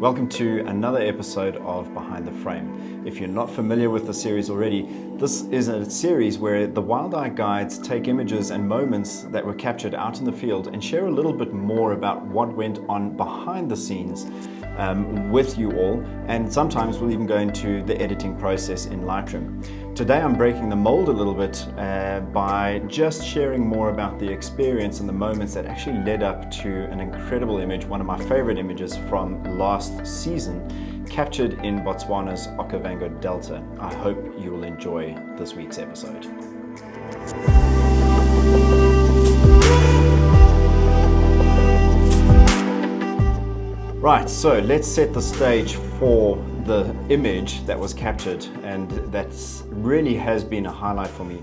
Welcome to another episode of Behind the Frame. If you're not familiar with the series already, this is a series where the Wild Eye Guides take images and moments that were captured out in the field and share a little bit more about what went on behind the scenes with you all, and sometimes we'll even go into the editing process in Lightroom. Today I'm breaking the mold a little bit by just sharing more about the experience and the moments that actually led up to an incredible image, one of my favorite images from last season, captured in Botswana's Okavango Delta. I hope you will enjoy this week's episode. Right, so let's set the stage for the image that was captured, and that really has been a highlight for me.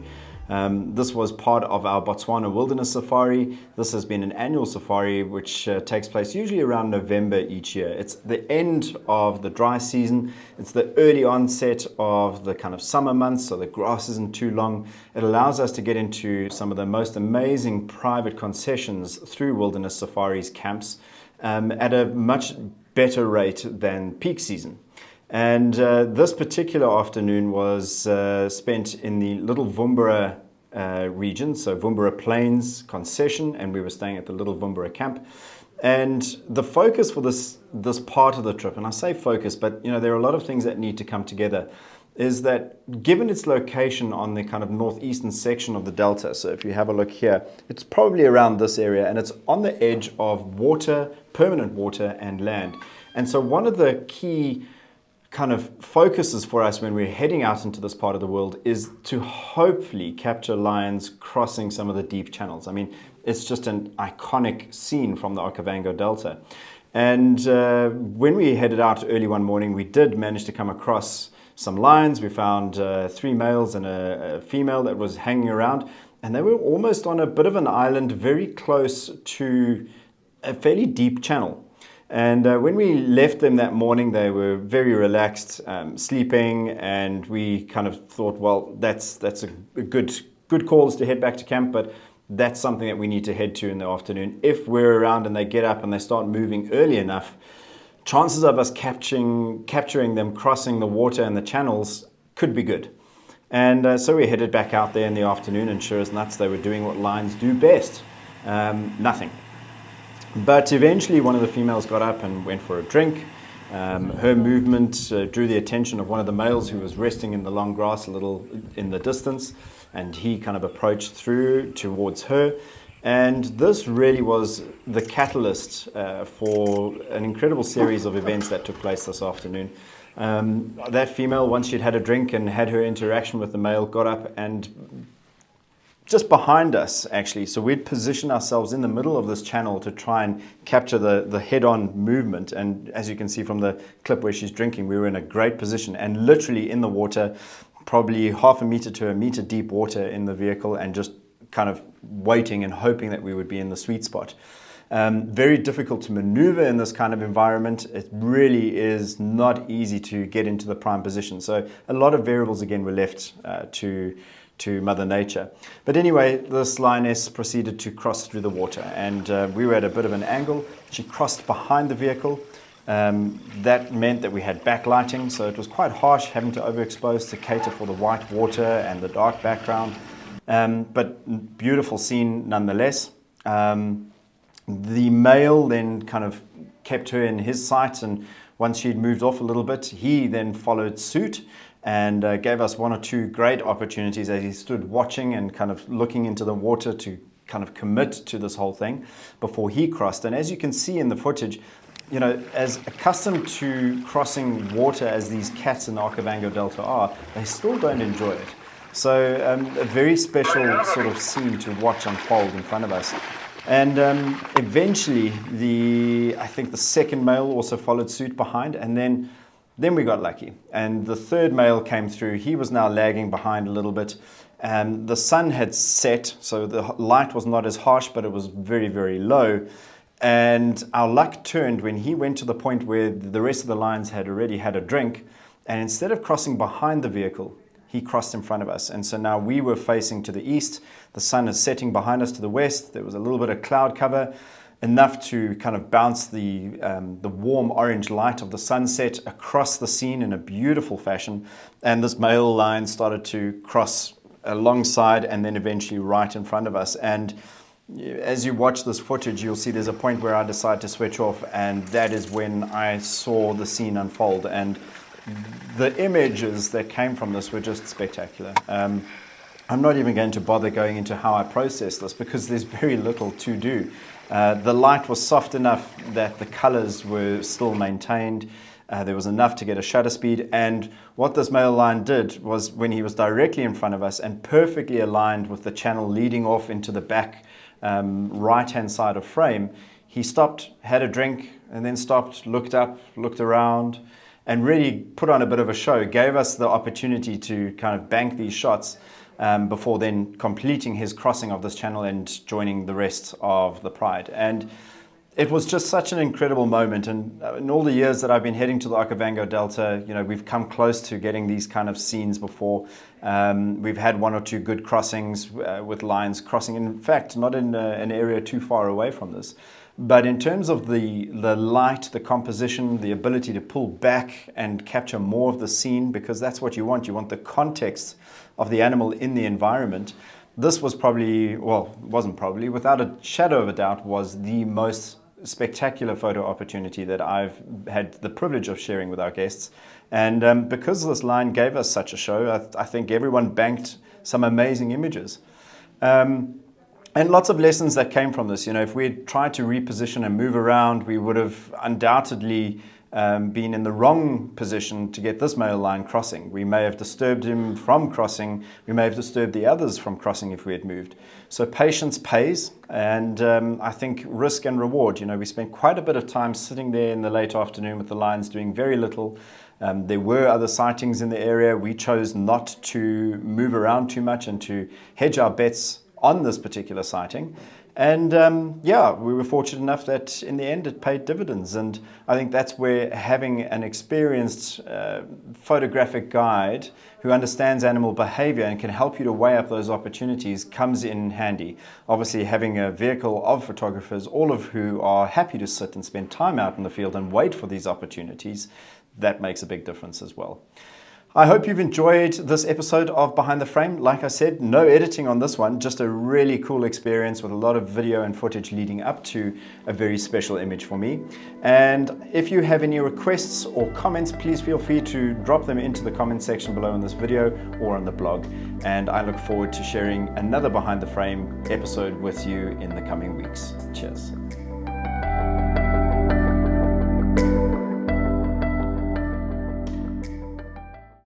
This was part of our Botswana Wilderness Safari. This has been an annual safari which takes place usually around November each year. It's the end of the dry season. It's the early onset of the kind of summer months, so the grass isn't too long. It allows us to get into some of the most amazing private concessions through wilderness safaris camps at a much better rate than peak season. And this particular afternoon was spent in the Little Vumbura region, so Vumbura Plains concession, and we were staying at the Little Vumbura camp. And the focus for this part of the trip, and I say focus, but there are a lot of things that need to come together, is that given its location on the kind of northeastern section of the delta, so if you have a look here, it's probably around this area, and it's on the edge of water, permanent water and land. And so one of the key kind of focuses for us when we're heading out into this part of the world is to hopefully capture lions crossing some of the deep channels. I mean, it's just an iconic scene from the Okavango Delta. And when we headed out early one morning, we did manage to come across some lions. We found 3 males and a female that was hanging around, and they were almost on a bit of an island very close to a fairly deep channel. And when we left them that morning, they were very relaxed, sleeping, and we kind of thought, well, that's a good cause to head back to camp, but that's something that we need to head to in the afternoon. If we're around and they get up and they start moving early enough, chances of us capturing them crossing the water and the channels could be good. And so we headed back out there in the afternoon, and sure as nuts, they were doing what lions do best, nothing. But eventually one of the females got up and went for a drink. Her movement drew the attention of one of the males who was resting in the long grass a little in the distance, and he kind of approached through towards her. And this really was the catalyst for an incredible series of events that took place this afternoon. That female, once she'd had a drink and had her interaction with the male, got up and just behind us, actually. So we'd position ourselves in the middle of this channel to try and capture the head-on movement. And as you can see from the clip where she's drinking, we were in a great position and literally in the water, probably half a meter to a meter deep water in the vehicle, and just kind of waiting and hoping that we would be in the sweet spot. Very difficult to maneuver in this kind of environment. It really is not easy to get into the prime position. So a lot of variables again were left to Mother Nature. But anyway, this lioness proceeded to cross through the water, and we were at a bit of an angle. She crossed behind the vehicle. That meant that we had backlighting, so it was quite harsh having to overexpose to cater for the white water and the dark background. But beautiful scene nonetheless. The male then kind of kept her in his sight, and once she'd moved off a little bit, he then followed suit and gave us one or two great opportunities as he stood watching and kind of looking into the water to kind of commit to this whole thing before he crossed. And as you can see in the footage, as accustomed to crossing water as these cats in the Okavango Delta are, they still don't enjoy it. So a very special sort of scene to watch unfold in front of us. And eventually, I think the second male also followed suit behind, and then we got lucky. And the third male came through. He was now lagging behind a little bit. The sun had set, so the light was not as harsh, but it was very, very low. And our luck turned when he went to the point where the rest of the lions had already had a drink, and instead of crossing behind the vehicle, he crossed in front of us. And so now we were facing to the east. The sun is setting behind us to the west. There was a little bit of cloud cover. enough to kind of bounce the warm orange light of the sunset across the scene in a beautiful fashion. And this male lion started to cross alongside and then eventually right in front of us. And as you watch this footage, you'll see there's a point where I decide to switch off, and that is when I saw the scene unfold. And the images that came from this were just spectacular. I'm not even going to bother going into how I processed this because there's very little to do. The light was soft enough that the colors were still maintained. There was enough to get a shutter speed. And what this male lion did was, when he was directly in front of us and perfectly aligned with the channel leading off into the back right-hand side of frame, he stopped, had a drink, and then stopped, looked up, looked around, and really put on a bit of a show, gave us the opportunity to kind of bank these shots before then completing his crossing of this channel and joining the rest of the pride. And it was just such an incredible moment. And in all the years that I've been heading to the Okavango Delta, you know, we've come close to getting these kind of scenes before. We've had one or two good crossings with lions crossing. In fact, not in an area too far away from this. But in terms of the light, the composition, the ability to pull back and capture more of the scene, because that's what you want. You want the context of the animal in the environment. This was probably, well, wasn't probably, without a shadow of a doubt, was the most spectacular photo opportunity that I've had the privilege of sharing with our guests. And because this line gave us such a show, I think everyone banked some amazing images. And lots of lessons that came from this. You know, if we had tried to reposition and move around, we would have undoubtedly been in the wrong position to get this male lion crossing. We may have disturbed him from crossing. We may have disturbed the others from crossing if we had moved. So patience pays, and I think risk and reward. You know, we spent quite a bit of time sitting there in the late afternoon with the lions doing very little. There were other sightings in the area. We chose not to move around too much and to hedge our bets on this particular sighting. And yeah, we were fortunate enough that in the end it paid dividends. And I think that's where having an experienced photographic guide who understands animal behavior and can help you to weigh up those opportunities comes in handy. Obviously, having a vehicle of photographers, all of who are happy to sit and spend time out in the field and wait for these opportunities, that makes a big difference as well. I hope you've enjoyed this episode of Behind the Frame. Like I said, no editing on this one, just a really cool experience with a lot of video and footage leading up to a very special image for me. And if you have any requests or comments, please feel free to drop them into the comment section below in this video or on the blog. And I look forward to sharing another Behind the Frame episode with you in the coming weeks. Cheers.